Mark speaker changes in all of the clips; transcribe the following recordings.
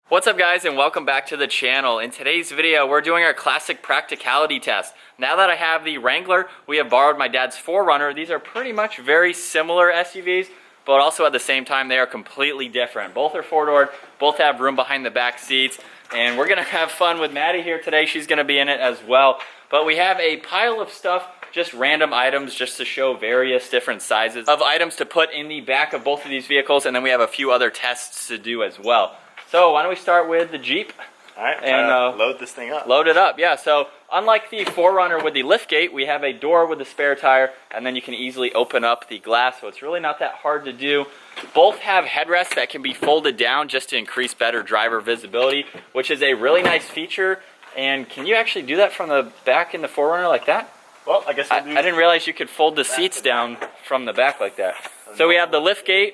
Speaker 1: What's up guys, and welcome back to the channel. In today's video we're doing our classic practicality test. Now that I have the Wrangler, we have borrowed my dad's 4Runner. These are pretty much very similar SUVs, but also at the same time they are completely different. Both are four-door, both have room behind the back seats, and we're gonna have fun with Maddie here today. She's gonna be in it as well. But we have a pile of stuff, just random items, just to show various different sizes of items to put in the back of both of these vehicles, and then we have a few other tests to do as well. So why don't we start with the Jeep?
Speaker 2: All right,
Speaker 1: and
Speaker 2: load this thing up.
Speaker 1: Load it up, yeah. So unlike the 4Runner with the liftgate, we have a door with a spare tire, and then you can easily open up the glass, so it's really not that hard to do. Both have headrests that can be folded down just to increase better driver visibility, which is a really nice feature. And can you actually do that from the back in the 4Runner like that?
Speaker 2: Well, I guess
Speaker 1: I didn't realize you could fold the seats down from the back like that. So we have the liftgate.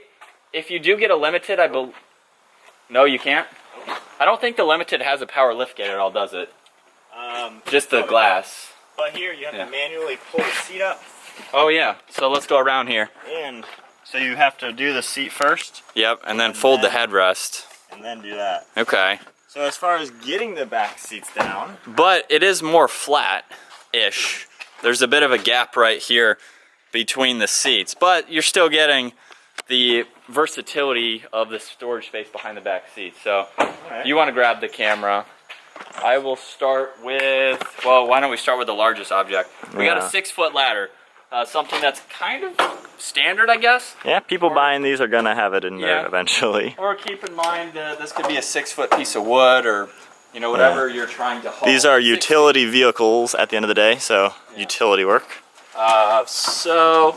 Speaker 1: If you do get a limited, no, you can't? I don't think the Limited has a power liftgate at all, does it? Just the glass.
Speaker 2: But here you have to manually pull the seat up.
Speaker 1: Oh yeah, so let's go around here.
Speaker 2: And so you have to do the seat first.
Speaker 1: Yep, and then fold the headrest.
Speaker 2: And then do that.
Speaker 1: Okay.
Speaker 2: So as far as getting the back seats down.
Speaker 1: But it is more flat-ish. There's a bit of a gap right here between the seats, but you're still getting the versatility of the storage space behind the back seat. So you want to grab the camera. I will start with, well, why don't we start with the largest object? We got a 6-foot ladder, something that's kind of standard, I guess.
Speaker 2: Yeah, people buying these are gonna have it in there eventually.
Speaker 1: Or keep in mind this could be a 6-foot piece of wood, or you know, whatever you're trying to haul.
Speaker 2: These are utility vehicles at the end of the day, so utility work.
Speaker 1: So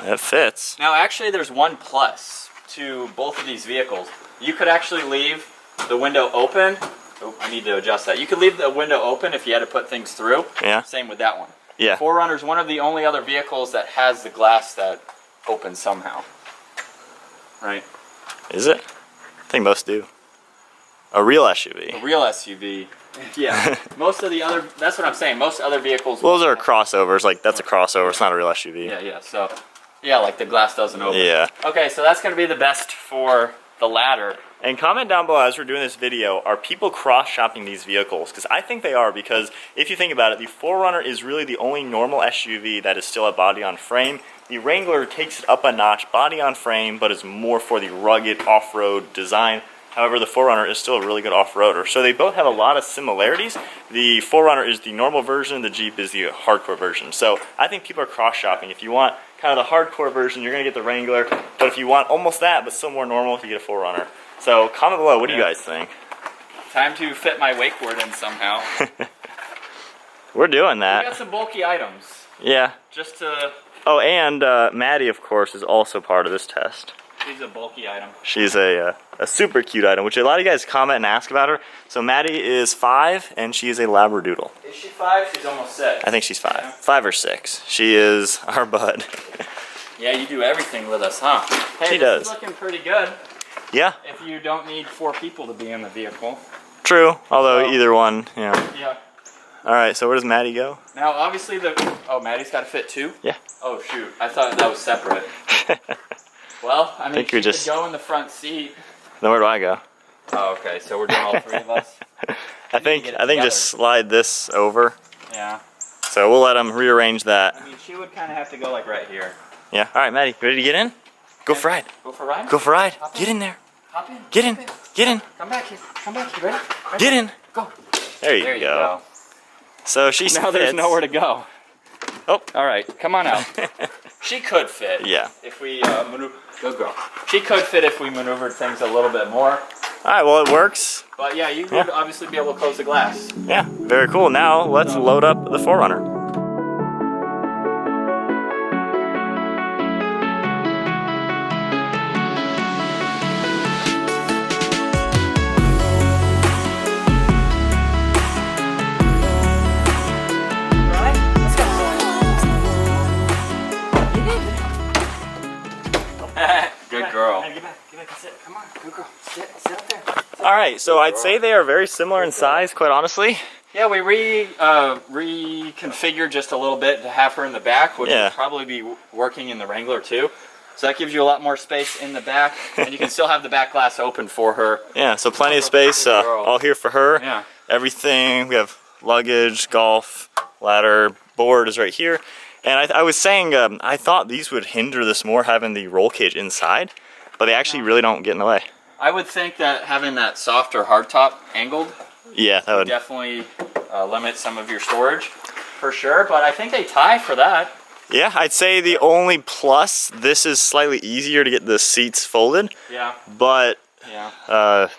Speaker 2: it fits.
Speaker 1: now actually there's one plus to both of these vehicles. You could actually leave the window open. Oh, I need to adjust that. You could leave the window open if you had to put things through.
Speaker 2: Yeah.
Speaker 1: Same with that one.
Speaker 2: Yeah.
Speaker 1: 4Runner's one of the only other vehicles that has the glass that opens somehow. Right?
Speaker 2: Is it? I think most do. A real SUV.
Speaker 1: A real SUV. Yeah. Most of the other, that's what I'm saying, most other vehicles.
Speaker 2: Well, those are crossovers, like that's a crossover, it's not a real SUV.
Speaker 1: Yeah, yeah, so, yeah, like the glass doesn't open.
Speaker 2: Yeah.
Speaker 1: Okay, so that's going to be the best for the ladder.
Speaker 2: And comment down below as we're doing this video, are people cross-shopping these vehicles? Because I think they are, because if you think about it, the 4Runner is really the only normal SUV that is still a body on frame. The Wrangler takes it up a notch, body on frame, but is more for the rugged off-road design. However, the 4Runner is still a really good off-roader. So they both have a lot of similarities. The 4Runner is the normal version, the Jeep is the hardcore version. So I think people are cross-shopping. If you want kind of the hardcore version, you're going to get the Wrangler. But if you want almost that, but still more normal, you get a 4Runner. So comment below, what do you guys think?
Speaker 1: Time to fit my wakeboard in somehow.
Speaker 2: We're doing that.
Speaker 1: We got some bulky items.
Speaker 2: Yeah.
Speaker 1: Just to...
Speaker 2: Oh, and Maddie, of course, is also part of this test.
Speaker 1: She's a bulky item.
Speaker 2: She's a super cute item, which a lot of you guys comment and ask about her. So Maddie is 5, and she is a Labradoodle.
Speaker 1: Is she 5? She's almost 6.
Speaker 2: I think she's 5.
Speaker 1: Yeah.
Speaker 2: 5 or 6. She is our bud.
Speaker 1: Yeah, you do everything with us, huh? Hey,
Speaker 2: she does.
Speaker 1: This is looking pretty good.
Speaker 2: Yeah.
Speaker 1: If you don't need 4 people to be in the vehicle.
Speaker 2: True, although either one, yeah.
Speaker 1: Yeah.
Speaker 2: All right, so where does Maddie go?
Speaker 1: Now, obviously Maddie's got to fit too?
Speaker 2: Yeah.
Speaker 1: Oh, shoot. I thought that was separate. Well, I mean, she could go in the front seat.
Speaker 2: Then where do I go?
Speaker 1: Oh, okay. So we're doing all 3 of us?
Speaker 2: I think just slide this over.
Speaker 1: Yeah.
Speaker 2: So we'll let them rearrange that.
Speaker 1: I mean, she would kind of have to go like right here.
Speaker 2: Yeah. All right, Maddie, ready to get in? Go for a ride.
Speaker 1: Go for a ride?
Speaker 2: Go for a ride. Get in there.
Speaker 1: Hop in.
Speaker 2: Get in. Get in.
Speaker 1: Come back here. Come back here. Ready?
Speaker 2: Get in.
Speaker 1: Go.
Speaker 2: There you go. So she
Speaker 1: now there's nowhere to go.
Speaker 2: Oh.
Speaker 1: All right. Come on out. She could fit.
Speaker 2: Yeah.
Speaker 1: If we maneuver. Go, girl. She could fit if we maneuvered things a little bit more.
Speaker 2: All right, well, it works.
Speaker 1: But yeah, you would obviously be able to close the glass.
Speaker 2: Yeah, very cool. Now let's load up the 4Runner.
Speaker 1: Good girl. Get back and sit. Come on, good girl. Sit up there.
Speaker 2: All right, so I'd say they are very similar in size, quite honestly.
Speaker 1: Yeah, we reconfigured just a little bit to have her in the back, which would probably be working in the Wrangler too. So that gives you a lot more space in the back, and you can still have the back glass open for her.
Speaker 2: Yeah, so plenty of space all here for her.
Speaker 1: Yeah.
Speaker 2: Everything, we have luggage, golf, ladder, board is right here. And I was saying, I thought these would hinder this more, having the roll cage inside, but they actually really don't get in the way.
Speaker 1: I would think that having that soft or hardtop angled,
Speaker 2: yeah, that would
Speaker 1: definitely limit some of your storage for sure, but I think they tie for that.
Speaker 2: Yeah, I'd say the only plus, this is slightly easier to get the seats folded.
Speaker 1: Yeah.
Speaker 2: But
Speaker 1: yeah.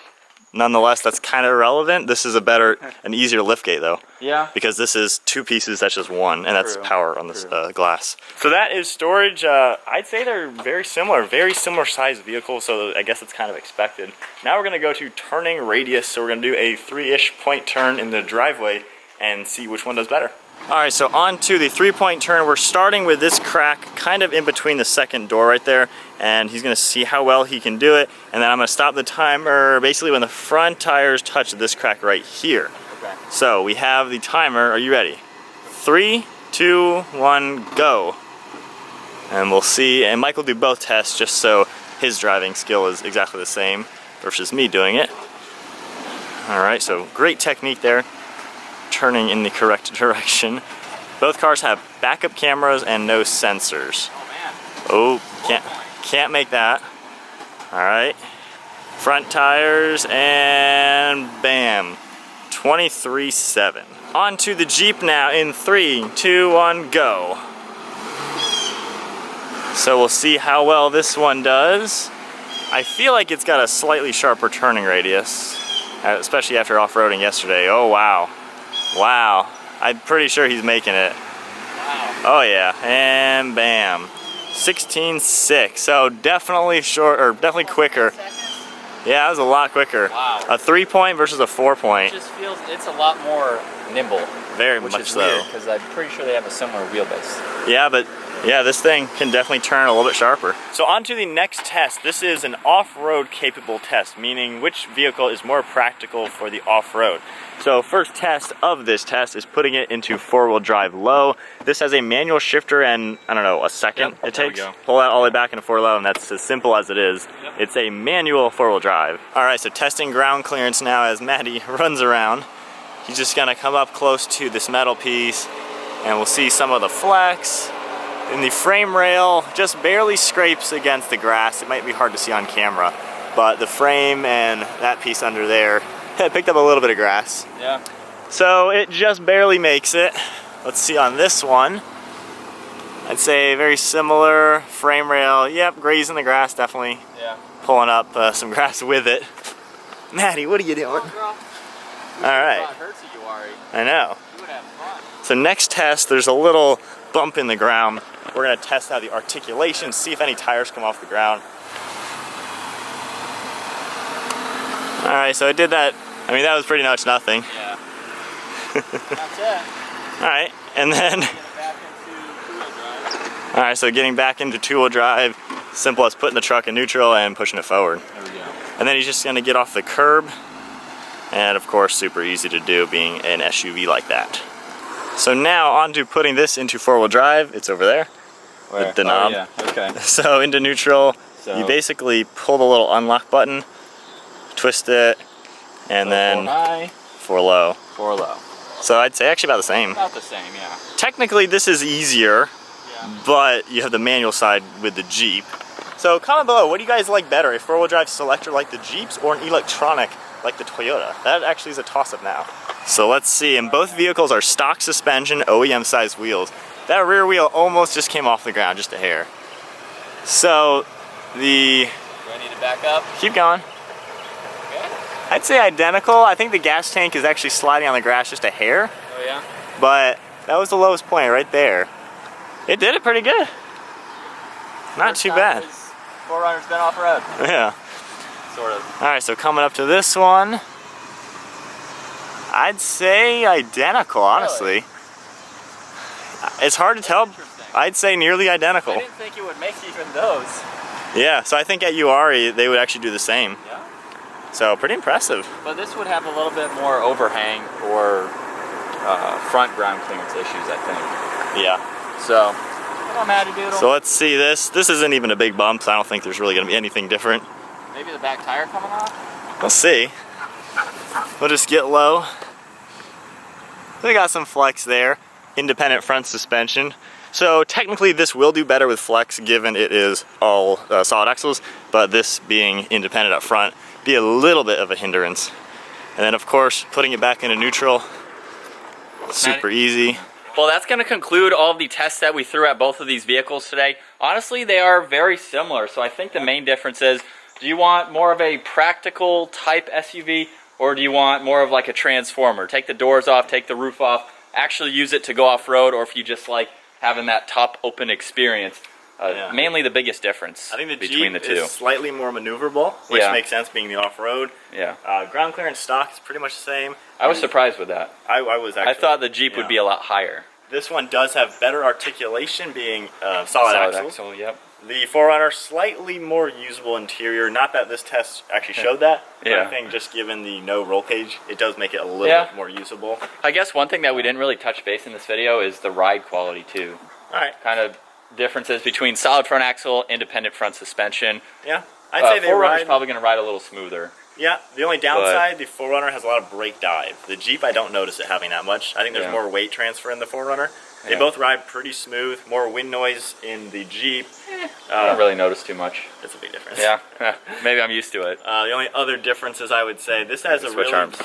Speaker 2: Nonetheless, that's kind of irrelevant. This is a better, an easier liftgate though.
Speaker 1: Yeah.
Speaker 2: Because this is 2 pieces, that's just 1, and that's power on this glass. So that is storage. I'd say they're very similar sized vehicles, so I guess it's kind of expected. Now we're gonna go to turning radius, so we're gonna do a 3-ish point turn in the driveway and see which one does better. All right, so on to the 3-point turn. We're starting with this crack kind of in between the second door right there, and he's gonna see how well he can do it, and then I'm gonna stop the timer basically when the front tires touch this crack right here.
Speaker 1: Okay.
Speaker 2: So we have the timer. Are you ready? 3, 2, 1, go. And we'll see, and Mike will do both tests just so his driving skill is exactly the same versus me doing it. All right, so great technique there. Turning in the correct direction. Both cars have backup cameras and no sensors.
Speaker 1: Oh man.
Speaker 2: Oh, can't make that. All right. Front tires and bam. 23.7. On to the Jeep now in 3, 2, 1, go. So we'll see how well this one does. I feel like it's got a slightly sharper turning radius, especially after off-roading yesterday. Oh wow. Wow, I'm pretty sure he's making it.
Speaker 1: Wow.
Speaker 2: Oh yeah, and bam. 16.6, so definitely short, or definitely quicker. Yeah, that was a lot quicker.
Speaker 1: Wow.
Speaker 2: A 3-point versus a 4-point.
Speaker 1: It just feels, it's a lot more nimble.
Speaker 2: Very
Speaker 1: which
Speaker 2: much
Speaker 1: is
Speaker 2: so.
Speaker 1: Weird, because I'm pretty sure they have a similar wheelbase.
Speaker 2: Yeah, but yeah, this thing can definitely turn a little bit sharper. So on to the next test. This is an off-road capable test, meaning which vehicle is more practical for the off-road. So first test of this test is putting it into 4-wheel drive low. This has a manual shifter and, I don't know, a second it takes. Pull that all the way back into 4 low, and that's as simple as it is.
Speaker 1: Yep. It's
Speaker 2: a manual 4-wheel drive. All right, so testing ground clearance now as Maddie runs around. He's just gonna come up close to this metal piece, and we'll see some of the flex. And the frame rail just barely scrapes against the grass. It might be hard to see on camera, but the frame and that piece under there picked up a little bit of grass.
Speaker 1: Yeah.
Speaker 2: So it just barely makes it. Let's see on this one. I'd say very similar frame rail. Yep, grazing the grass definitely.
Speaker 1: Yeah.
Speaker 2: Pulling up some grass with it. Maddie, what are you doing?
Speaker 1: All
Speaker 2: right. I know.
Speaker 1: You would have fun.
Speaker 2: So next test, there's a little bump in the ground. We're gonna test out the articulation, see if any tires come off the ground. All right, so I did that. I mean, that was pretty much nothing.
Speaker 1: Yeah. That's it.
Speaker 2: All right, and then,
Speaker 1: Get it back into 2-wheel drive.
Speaker 2: all right, so getting back into 2-wheel drive, simple as putting the truck in neutral and pushing it forward.
Speaker 1: There we go.
Speaker 2: And then he's just gonna get off the curb. And of course, super easy to do being an SUV like that. So now on to putting this into 4-wheel drive. It's over there.
Speaker 1: Where?
Speaker 2: The knob.
Speaker 1: Oh, yeah. Okay.
Speaker 2: So into neutral,
Speaker 1: So
Speaker 2: you basically pull the little unlock button, twist it, and then
Speaker 1: 4 high,
Speaker 2: 4 low.
Speaker 1: 4 low.
Speaker 2: So I'd say actually about the same.
Speaker 1: About the same, yeah.
Speaker 2: Technically this is easier,
Speaker 1: Yeah.
Speaker 2: but you have the manual side with the Jeep. So comment below, what do you guys like better? A 4-wheel drive selector like the Jeeps or an electronic like the Toyota? That actually is a toss-up now. So let's see, and both vehicles are stock suspension, OEM size wheels. That rear wheel almost just came off the ground, just a hair. So the...
Speaker 1: Do I need to back up?
Speaker 2: Keep going.
Speaker 1: Okay.
Speaker 2: I'd say identical. I think the gas tank is actually sliding on the grass just a hair,
Speaker 1: Oh yeah?
Speaker 2: but that was the lowest point right there. It did it pretty good. Not
Speaker 1: First
Speaker 2: too
Speaker 1: time
Speaker 2: bad.
Speaker 1: 4Runner's been off-road.
Speaker 2: Yeah.
Speaker 1: Sort of.
Speaker 2: All right, so coming up to this one, I'd say identical, honestly. It's hard to tell. I'd say nearly identical.
Speaker 1: I didn't think it would make even those.
Speaker 2: Yeah, so I think at URI, they would actually do the same.
Speaker 1: Yeah.
Speaker 2: So pretty impressive.
Speaker 1: But this would have a little bit more overhang or front ground clearance issues, I think.
Speaker 2: Yeah.
Speaker 1: So, on, Matty Doodle.
Speaker 2: So let's see this. This isn't even a big bump, so I don't think there's really going to be anything different.
Speaker 1: Maybe the back tire coming off?
Speaker 2: We'll see. We'll just get low. They got some flex there. Independent front suspension. So technically this will do better with flex given it is all solid axles, but this being independent up front be a little bit of a hindrance. And then of course putting it back into neutral, super easy.
Speaker 1: Well, that's going to conclude all of the tests that we threw at both of these vehicles today. Honestly, they are very similar, so I think the main difference is, do you want more of a practical type SUV, or do you want more of like a transformer? Take the doors off, take the roof off, actually use it to go off-road, or if you just like having that top open experience. Mainly the biggest difference
Speaker 2: I think the
Speaker 1: between
Speaker 2: Jeep
Speaker 1: the two.
Speaker 2: is slightly more maneuverable, which makes sense being the off-road.
Speaker 1: Yeah.
Speaker 2: Ground clearance stock is pretty much the same.
Speaker 1: I was surprised with that.
Speaker 2: I was actually.
Speaker 1: I thought the Jeep would be a lot higher.
Speaker 2: This one does have better articulation being solid axle.
Speaker 1: Yep.
Speaker 2: The 4Runner, slightly more usable interior. Not that this test actually showed that, but I think just given the no roll cage, it does make it a little bit more usable.
Speaker 1: I guess one thing that we didn't really touch base in this video is the ride quality too.
Speaker 2: Alright.
Speaker 1: Kind of differences between solid front axle, independent front suspension.
Speaker 2: Yeah, I'd say they
Speaker 1: 4Runner's
Speaker 2: ride.
Speaker 1: probably going to ride a little smoother.
Speaker 2: Yeah, the only downside, the 4Runner has a lot of brake dive. The Jeep, I don't notice it having that much. I think there's more weight transfer in the 4Runner. They both ride pretty smooth. More wind noise in the Jeep.
Speaker 1: I don't really notice too much.
Speaker 2: It's a big difference.
Speaker 1: Yeah, maybe I'm used to it.
Speaker 2: The only other differences I would say, this has a
Speaker 1: Switch
Speaker 2: really
Speaker 1: arms.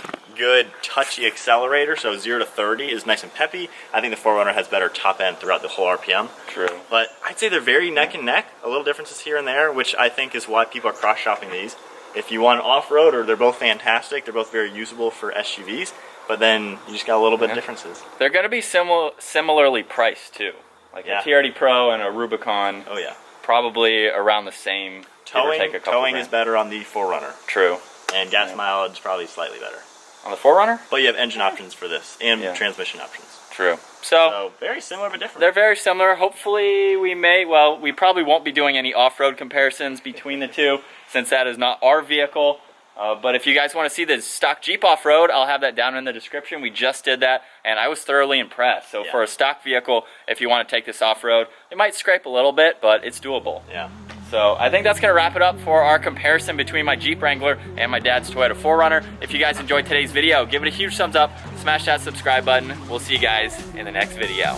Speaker 2: good touchy accelerator, so 0 to 30 is nice and peppy. I think the 4Runner has better top end throughout the whole RPM.
Speaker 1: True.
Speaker 2: But I'd say they're very neck and neck. A little differences here and there, which I think is why people are cross-shopping these. If you want off-road, or they're both fantastic, they're both very usable for SUVs, but then you just got a little bit of differences.
Speaker 1: They're going to be similarly priced too. Like a TRD Pro and a Rubicon.
Speaker 2: Oh yeah.
Speaker 1: Probably around the same.
Speaker 2: Towing is better on the 4Runner.
Speaker 1: True.
Speaker 2: And gas mileage probably slightly better.
Speaker 1: On the 4Runner?
Speaker 2: But you have engine options for this, and transmission options.
Speaker 1: True.
Speaker 2: So very similar but different.
Speaker 1: They're very similar. Hopefully we we probably won't be doing any off-road comparisons between the two, since that is not our vehicle. But if you guys want to see the stock Jeep off-road, I'll have that down in the description. We just did that, and I was thoroughly impressed. So for a stock vehicle, if you want to take this off-road, it might scrape a little bit, but it's doable.
Speaker 2: Yeah.
Speaker 1: So I think that's going to wrap it up for our comparison between my Jeep Wrangler and my dad's Toyota 4Runner. If you guys enjoyed today's video, give it a huge thumbs up, smash that subscribe button. We'll see you guys in the next video.